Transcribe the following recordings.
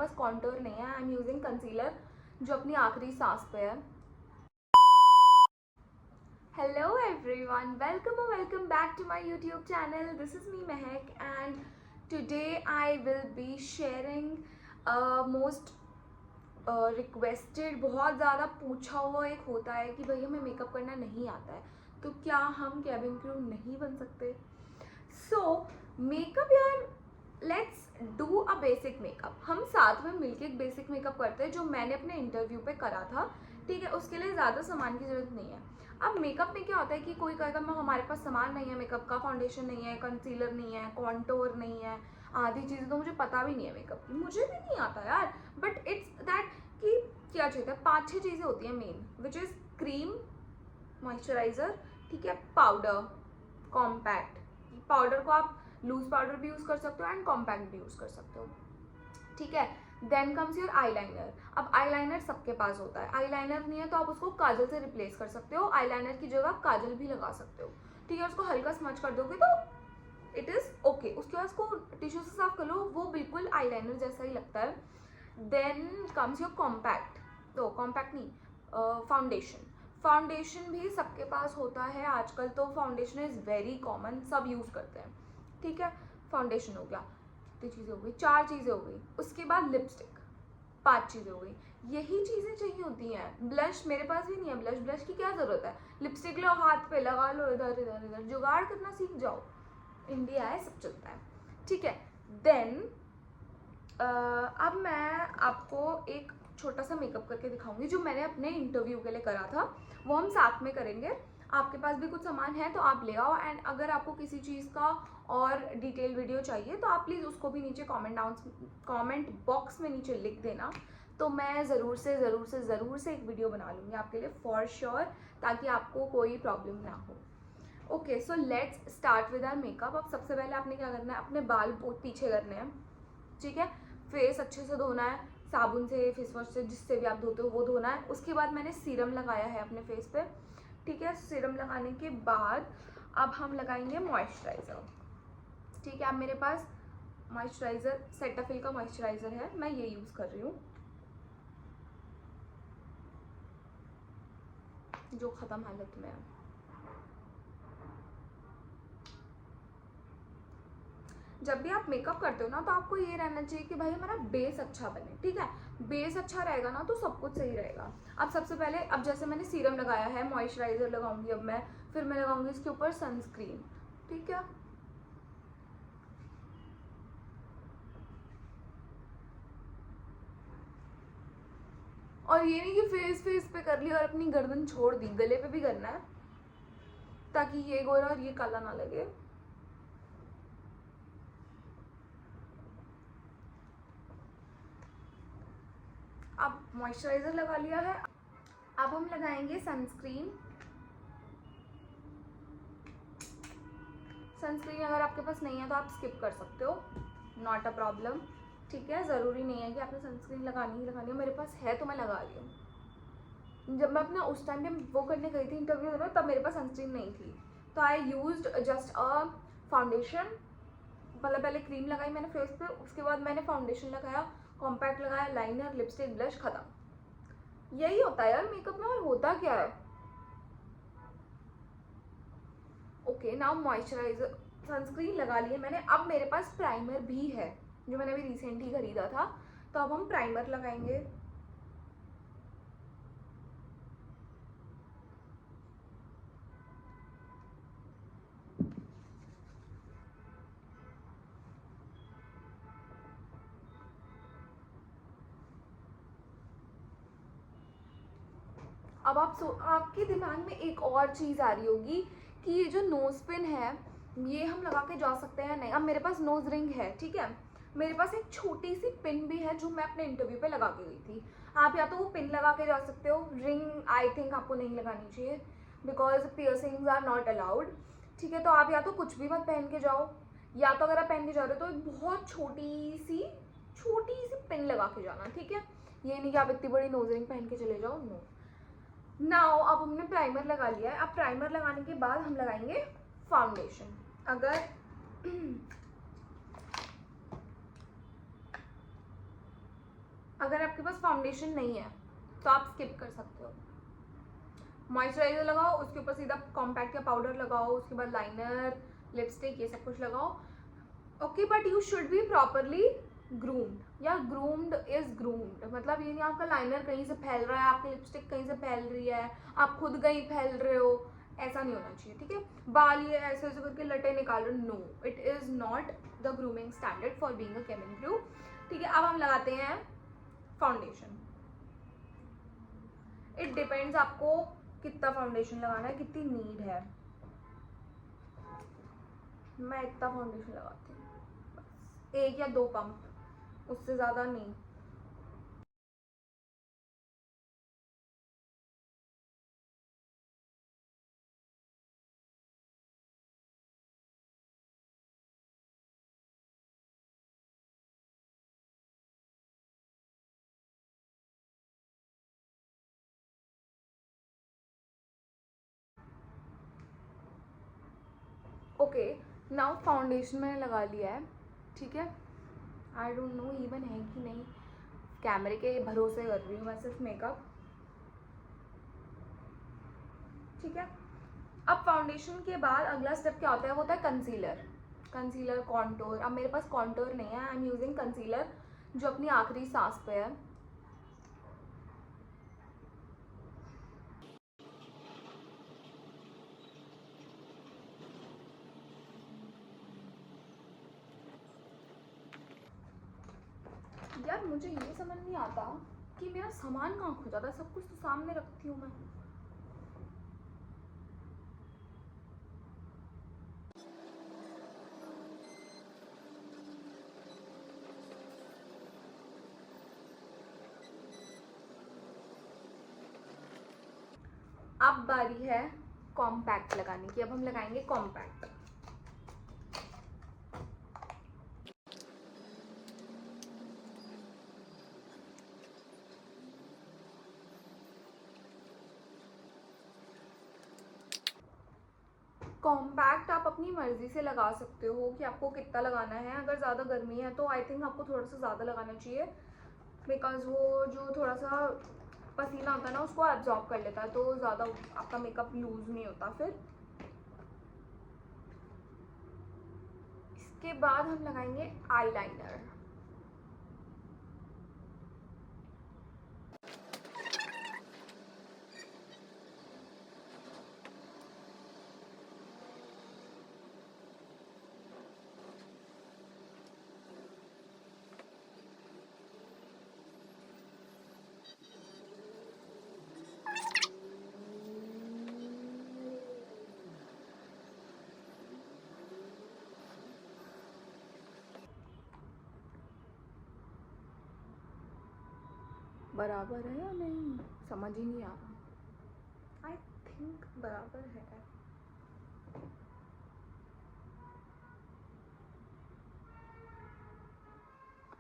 पास contour नहीं है, I am using concealer जो अपनी आखिरी सांस पे है। Hello everyone, welcome back to my YouTube channel. This is me Mehak and today I will be sharing most requested, बहुत ज़्यादा पूछा हुआ एक होता है कि भैया हमें मेकअप करना नहीं आता है, तो क्या हम कैबिन क्रू नहीं बन सकते? सो मेकअप यार, let's do a basic makeup. हम साथ में मिलके एक बेसिक मेकअप करते हैं जो मैंने अपने इंटरव्यू पे करा था, ठीक है। उसके लिए ज़्यादा सामान की ज़रूरत नहीं है। अब मेकअप में क्या होता है कि कोई कहेगा मैं हमारे पास सामान नहीं है मेकअप का, फाउंडेशन नहीं है, कंसीलर नहीं है, कॉन्टोर नहीं है, आधी चीज़ें तो मुझे पता भी नहीं है मेकअप की, मुझे भी नहीं आता यार। बट इट्स दैट कि क्या चाहिए, 5-6 चीज़ें होती हैं main, which is cream, moisturiser, ठीक है, पाउडर, कॉम्पैक्ट। पाउडर को आप लूज पाउडर भी यूज़ कर सकते हो एंड कॉम्पैक्ट भी यूज़ कर सकते हो, ठीक है। Then comes your eyeliner. अब आईलाइनर सबके पास होता है, आईलाइनर नहीं है तो आप उसको काजल से रिप्लेस कर सकते हो, आईलाइनर की जगह काजल भी लगा सकते हो, ठीक है। उसको हल्का स्मच कर दोगे तो इट इज़ ओके। उसके बाद उसको टिश्यू से साफ कर लो, वो बिल्कुल आईलाइनर जैसा ही लगता है। देन कम्स योर कॉम्पैक्ट, तो कॉम्पैक्ट नहीं, फाउंडेशन। फाउंडेशन भी सबके पास होता है आजकल, तो फाउंडेशन इज़ वेरी कॉमन, सब यूज़ करते हैं, ठीक है। फाउंडेशन हो गया, कितनी चीज़ें हो गई, 4 चीज़ें हो गई। उसके बाद लिपस्टिक, 5 चीज़ें हो गई। यही चीज़ें चाहिए होती हैं। ब्लश मेरे पास भी नहीं है, ब्लश की क्या ज़रूरत है? लिपस्टिक लो, हाथ पे लगा लो, इधर इधर इधर जुगाड़ करना सीख जाओ, इंडिया है, सब चलता है, ठीक है। देन अब मैं आपको एक छोटा सा मेकअप करके दिखाऊंगी जो मैंने अपने इंटरव्यू के लिए करा था, वो हम साथ में करेंगे। आपके पास भी कुछ सामान है तो आप ले आओ, एंड अगर आपको किसी चीज़ का और डिटेल वीडियो चाहिए तो आप प्लीज़ उसको भी नीचे कमेंट बॉक्स में नीचे लिख देना, तो मैं ज़रूर से एक वीडियो बना लूँगी आपके लिए फॉर श्योर, ताकि आपको कोई प्रॉब्लम ना हो। Okay, so let's start with our makeup. अब सबसे पहले आपने क्या करना है, अपने बाल पीछे करने हैं, ठीक है। फेस अच्छे से धोना है, साबुन से, फेस वॉश से, जिससे भी आप धोते हो वो धोना है। उसके बाद मैंने सीरम लगाया है अपने फेस पे, ठीक है। सीरम लगाने के बाद अब हम लगाएंगे मॉइस्चराइज़र, ठीक है। अब मेरे पास मॉइस्चराइज़र सेटाफिल का मॉइस्चराइज़र है, मैं ये यूज़ कर रही हूँ, जो ख़त्म हालत में है। जब भी आप मेकअप करते हो ना, तो आपको ये रहना चाहिए कि भाई हमारा बेस अच्छा बने, ठीक है। बेस अच्छा रहेगा ना तो सब कुछ सही रहेगा। अब सबसे पहले, अब जैसे मैंने सीरम लगाया है, मॉइस्चराइज़र लगाऊंगी अब मैं, फिर मैं लगाऊंगी इसके ऊपर सनस्क्रीन, ठीक है। और ये नहीं कि फेस पे कर ली और अपनी गर्दन छोड़ दी, गले पे भी करना है ताकि ये गोरा और ये काला ना लगे। अब मॉइस्चराइज़र लगा लिया है, अब हम लगाएंगे सनस्क्रीन। सनस्क्रीन अगर आपके पास नहीं है तो आप स्किप कर सकते हो, नॉट अ प्रॉब्लम, ठीक है। ज़रूरी नहीं है कि आपने सनस्क्रीन लगानी ही लगानी हो, मेरे पास है तो मैं लगा रही हूँ। जब मैं अपना उस टाइम पे वो करने गई थी इंटरव्यू में, तब मेरे पास सनस्क्रीन नहीं थी, तो I used just a foundation. मतलब पहले क्रीम लगाई मैंने फेस पे, उसके बाद मैंने फाउंडेशन लगाया, कॉम्पैक्ट लगाया, लाइनर, लिपस्टिक, ब्लश, खत्म। यही होता है यार मेकअप में, और होता क्या है। ओके, नाउ मॉइस्चराइजर, सनस्क्रीन लगा लिए मैंने। अब मेरे पास प्राइमर भी है जो मैंने अभी रिसेंटली खरीदा था, तो अब हम प्राइमर लगाएंगे। अब आपके दिमाग में एक और चीज़ आ रही होगी कि ये जो नोज पिन है ये हम लगा के जा सकते हैं नहीं। अब मेरे पास नोज रिंग है, ठीक है। मेरे पास एक छोटी सी पिन भी है जो मैं अपने इंटरव्यू पे लगा के गई थी। आप या तो वो पिन लगा के जा सकते हो, रिंग आई थिंक आपको नहीं लगानी चाहिए because piercings are not allowed, ठीक है। तो आप या तो कुछ भी मत पहन के जाओ, या तो अगर आप पहन के जा रहे हो तो एक बहुत छोटी सी पिन लगा के जाना, ठीक है। ये नहीं कि आप इतनी बड़ी नोज रिंग पहन के चले जाओ, नो। नाउ अब हमने प्राइमर लगा लिया है। अब प्राइमर लगाने के बाद हम लगाएंगे फाउंडेशन। अगर अगर आपके पास फाउंडेशन नहीं है तो आप स्किप कर सकते हो। मॉइस्चराइजर लगाओ, उसके ऊपर सीधा कॉम्पैक्ट का पाउडर लगाओ, उसके बाद लाइनर, लिपस्टिक, ये सब कुछ लगाओ। Okay, but you should be properly groomed, या ग्रूम्ड इज ग्रूम्ड, मतलब ये नहीं आपका लाइनर कहीं से फैल रहा है, आपकी लिपस्टिक कहीं से फैल रही है, आप खुद कहीं फैल रहे हो, ऐसा नहीं होना चाहिए। ठीक है, बाल ये ऐसे ऐसे करके लटे निकाल रहे, no, it is not the grooming standard for being a cabin crew. ठीक है, अब हम लगाते हैं फाउंडेशन। इट डिपेंड्स आपको कितना फाउंडेशन लगाना है, कितनी नीड है। मैं इतना फाउंडेशन लगाती हूँ, बस 1 या 2 पंप, उससे ज़्यादा नहीं। ओके, नाउ फाउंडेशन मैंने लगा लिया है। ठीक है, आई डोंट नो इवन है कि नहीं, कैमरे के भरोसे कर रही हूँ मैं सिर्फ मेकअप। ठीक है, अब फाउंडेशन के बाद अगला स्टेप क्या होता है, वो होता है कंसीलर। Concealer, contour. अब मेरे पास कॉन्टोर नहीं है, आई एम यूजिंग कंसीलर जो अपनी आखिरी सांस पे है। यार मुझे ये समझ नहीं आता कि मेरा सामान कहाँ खो जाता है, सब कुछ तो सामने रखती हूँ मैं। अब बारी है कॉम्पैक्ट लगाने की। अब हम लगाएंगे कॉम्पैक्ट। कॉम्पैक्ट आप अपनी मर्जी से लगा सकते हो कि आपको कितना लगाना है। अगर ज़्यादा गर्मी है तो आई थिंक आपको थोड़ा सा ज़्यादा लगाना चाहिए, बिकॉज वो जो थोड़ा सा पसीना होता है ना उसको एब्जॉर्ब कर लेता है, तो ज़्यादा आपका मेकअप लूज नहीं होता फिर। इसके बाद हम लगाएंगे आईलाइनर। बराबर है या नहीं समझ ही नहीं आ रहा। आई थिंक बराबर है।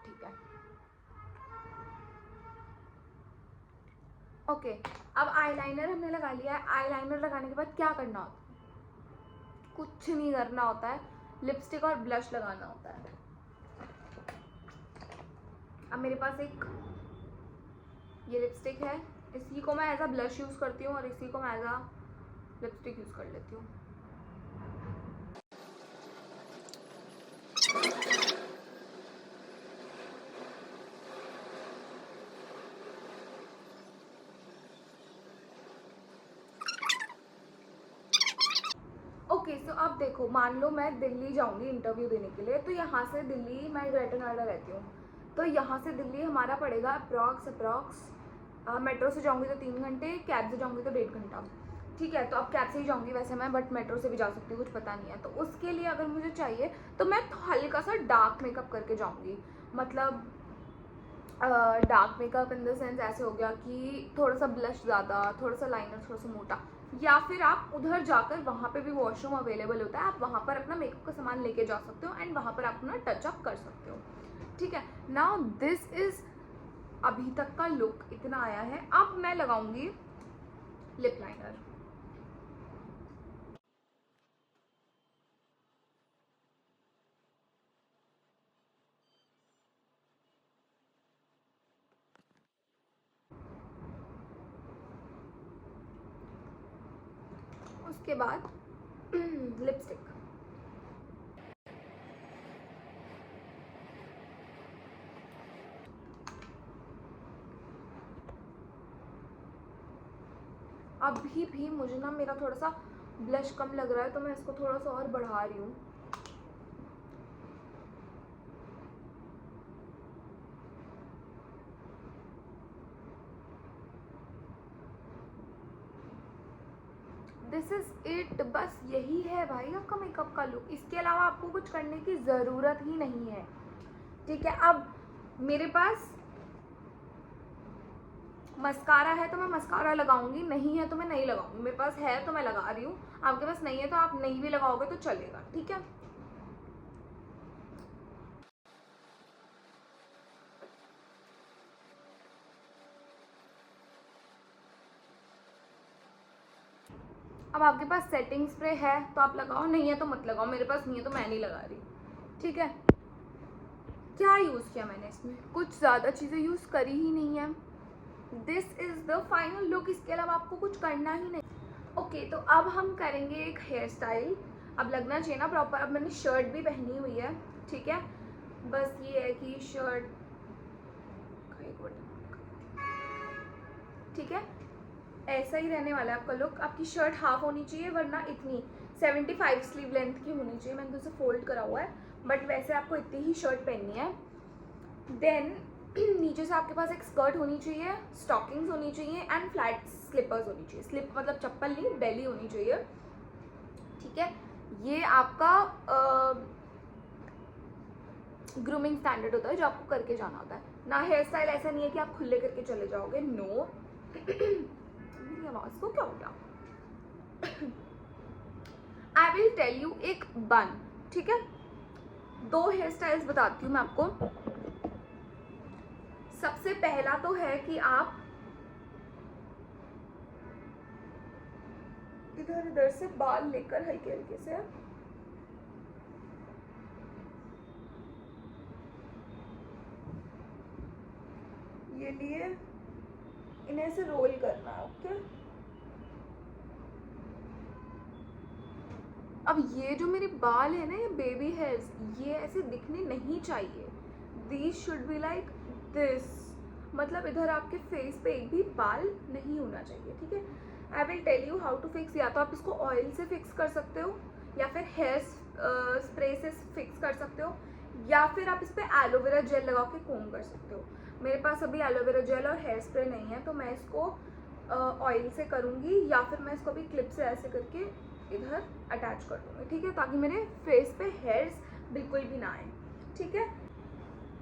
ठीक है, ओके, अब आईलाइनर हमने लगा लिया है। आईलाइनर लगाने के बाद क्या करना होता है, कुछ नहीं करना होता है, लिपस्टिक और ब्लश लगाना होता है। अब मेरे पास एक ये लिपस्टिक है, इसी को मैं एज अ ब्लश यूज़ करती हूँ और इसी को मैं एज अ लिपस्टिक यूज़ कर लेती हूँ। ओके, सो अब देखो, मान लो मैं दिल्ली जाऊंगी इंटरव्यू देने के लिए, तो यहाँ से दिल्ली, मैं ग्रेटर नोएडा रहती हूँ, तो यहाँ से दिल्ली हमारा पड़ेगा अप्रॉक्स मेट्रो से जाऊंगी तो 3 घंटे, कैब से जाऊंगी तो 1.5 घंटा। ठीक है, तो अब कैब से ही जाऊंगी वैसे मैं, बट मेट्रो से भी जा सकती हूँ, कुछ पता नहीं है। तो उसके लिए अगर मुझे चाहिए तो मैं हल्का सा डार्क मेकअप करके जाऊंगी, मतलब dark makeup in the sense ऐसे हो गया कि थोड़ा सा ब्लश ज़्यादा, थोड़ा सा लाइनर थोड़ा सा मोटा, या फिर आप उधर जाकर, वहाँ पे भी वॉशरूम अवेलेबल होता है, आप वहाँ पर अपना मेकअप का सामान लेके जा सकते हो एंड वहाँ पर आप अपना टचअप कर सकते हो। ठीक है, नाउ दिस इज अभी तक का लुक इतना आया है। अब मैं लगाऊंगी लिप लाइनर। उसके बाद लिपस्टिक। अभी भी मुझे ना मेरा थोड़ा सा ब्लश कम लग रहा है, तो मैं इसको थोड़ा सा और बढ़ा रही हूँ। दिस इज इट, बस यही है भाई आपका मेकअप का लुक। इसके अलावा आपको कुछ करने की ज़रूरत ही नहीं है, ठीक है। अब मेरे पास मस्कारा है तो मैं मस्कारा लगाऊंगी, नहीं है तो मैं नहीं लगाऊंगी। मेरे पास है तो मैं लगा रही हूँ, आपके पास नहीं है तो आप नहीं भी लगाओगे तो चलेगा, ठीक है। अब आपके पास सेटिंग स्प्रे है तो आप लगाओ, नहीं है तो मत लगाओ। मेरे पास नहीं है तो मैं नहीं लगा रही, ठीक है। क्या यूज़ किया मैंने इसमें? कुछ ज़्यादा चीज़ें यूज़ करी ही नहीं है। This is the final look, इसके अलावा आपको कुछ करना ही नहीं। ओके, तो अब हम करेंगे एक हेयर स्टाइल। अब लगना चाहिए ना प्रॉपर। अब मैंने शर्ट भी पहनी हुई है, ठीक है। बस ये है कि शर्ट, ठीक है, ऐसा ही रहने वाला है आपका लुक। आपकी शर्ट हाफ होनी चाहिए, वरना इतनी 75 स्लीव लेंथ की होनी चाहिए। मैंने तो उसे फोल्ड करा हुआ है, बट वैसे आपको इतनी ही शर्ट पहननी है। देन नीचे से आपके पास एक स्कर्ट होनी चाहिए, स्टॉकिंग्स होनी चाहिए एंड फ्लैट स्लिपर्स होनी चाहिए। स्लिप मतलब चप्पल नहीं, बेली होनी चाहिए, ठीक है। ये आपका ग्रूमिंग स्टैंडर्ड होता है जो आपको करके जाना होता है ना। हेयर स्टाइल ऐसा नहीं है कि आप खुले करके चले जाओगे, नो। मेरी आवाज को क्या हो गया? आई विल टेल यू एक बन, ठीक है। 2 हेयर स्टाइल्स बताती हूँ मैं आपको। सबसे पहला तो है कि आप इधर इधर से बाल लेकर हल्के हल्के से ये लिए इन्हें ऐसे रोल करना है, ओके। अब ये जो मेरे बाल है ना, ये बेबी हेयर्स, ये ऐसे दिखने नहीं चाहिए। These should be like this, मतलब इधर आपके फेस पे एक भी बाल नहीं होना चाहिए, ठीक है। I will tell you how to fix. या तो आप इसको ऑयल से फिक्स कर सकते हो, या फिर हेयर स्प्रे से फिक्स कर सकते हो, या फिर आप इस पर एलोवेरा जेल लगा के कोम कर सकते हो। मेरे पास अभी एलोवेरा जेल और हेयर स्प्रे नहीं है, तो मैं इसको ऑयल से करूँगी, या फिर मैं इसको अभी क्लिप से ऐसे करके इधर अटैच कर दूँगी, ठीक है, ताकि मेरे फेस पे हेयर्स बिल्कुल भी ना आए, ठीक है।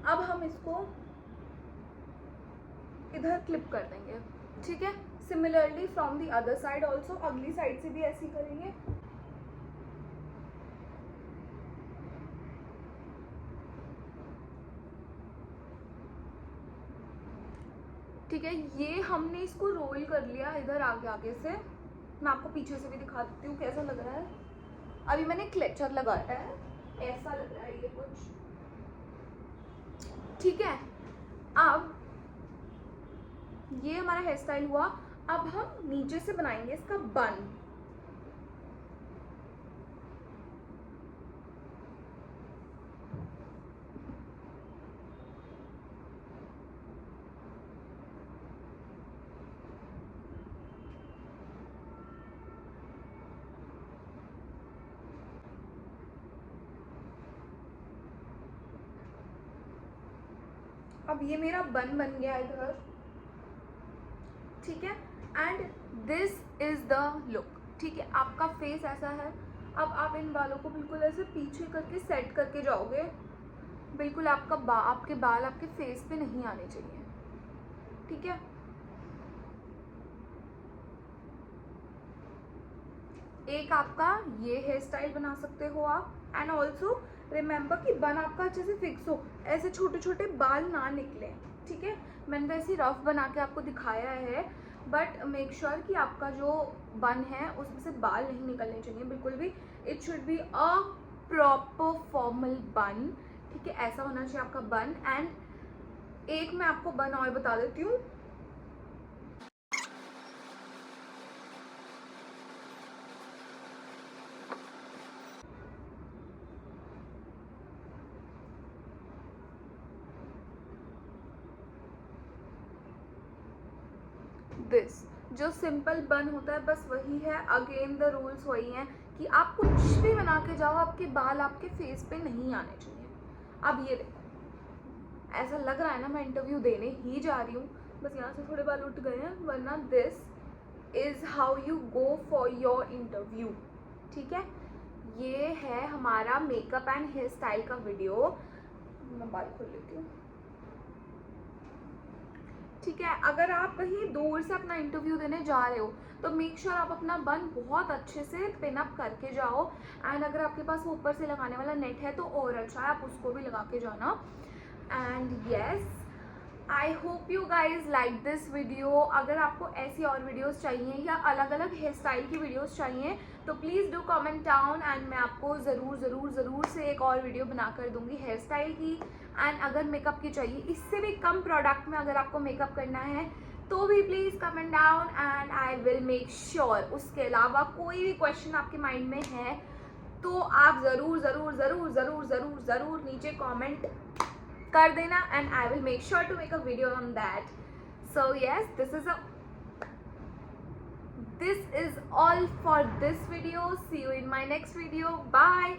अब हम इसको इधर क्लिप कर देंगे, ठीक है। Similarly from the other side also, अगली साइड से भी ऐसे ही करेंगे। ठीक है, ये हमने इसको रोल कर लिया इधर आगे आगे से। मैं आपको पीछे से भी दिखा देती हूँ कैसा लग रहा है। अभी मैंने क्लेचर लगाया है, ऐसा लग रहा है ये कुछ, ठीक है। अब ये हमारा हेयर स्टाइल हुआ। अब हम नीचे से बनाएंगे इसका बन। अब ये मेरा बन बन गया इधर, ठीक है। And this is the look, ठीक है। आपका फेस ऐसा है। अब आप इन बालों को बिल्कुल ऐसे पीछे करके सेट करके जाओगे, बिल्कुल आपके बाल आपके फेस पे नहीं आने चाहिए, ठीक है। एक आपका ये हेयर स्टाइल बना सकते हो आप। एंड ऑल्सो रिमेंबर कि बन आपका अच्छे से फिक्स हो, ऐसे छोटे छोटे बाल ना निकले, ठीक है। मैंने तो ऐसे रफ बना के आपको दिखाया है, बट मेक श्योर कि आपका जो बन है उसमें से बाल नहीं निकलने चाहिए बिल्कुल भी। It should be a proper formal बन, ठीक है। ऐसा होना चाहिए आपका बन। एंड एक मैं आपको बन और बता देती हूँ। दिस, जो सिंपल बन होता है बस वही है. अगेन द रूल्स वही हैं कि आप कुछ भी बना के जाओ, आपके बाल आपके फेस पे नहीं आने चाहिए. अब ये देखो, ऐसा लग रहा है ना मैं इंटरव्यू देने ही जा रही हूँ, बस यहाँ से थोड़े बाल उठ गए हैं, वरना this is how you go for your interview. ठीक है, ये है हमारा मेकअप एंड हेयर स्टाइल का वीडियो. मैं बाल खोल लेती हूँ. ठीक है, अगर आप कहीं दूर से अपना इंटरव्यू देने जा रहे हो तो मेक श्योर आप अपना बन बहुत अच्छे से पिन अप करके जाओ. एंड अगर आपके पास वो ऊपर से लगाने वाला नेट है तो और अच्छा है, आप उसको भी लगा के जाना. And yes, I hope you guys like this video. अगर आपको ऐसी और वीडियोस चाहिए या अलग अलग हेयर स्टाइल की वीडियोस चाहिए तो please do comment down and मैं आपको ज़रूर से एक और वीडियो बना कर दूंगी हेयर स्टाइल की. एंड अगर मेकअप की चाहिए, इससे भी कम प्रोडक्ट में अगर आपको मेकअप करना है तो भी please comment down and I will make sure. उसके अलावा कोई भी क्वेश्चन आपके माइंड में है तो आप ज़रूर नीचे कमेंट कर देना and I will make sure to make a video on that. So yes, this is all for this video. See you in my next video. Bye.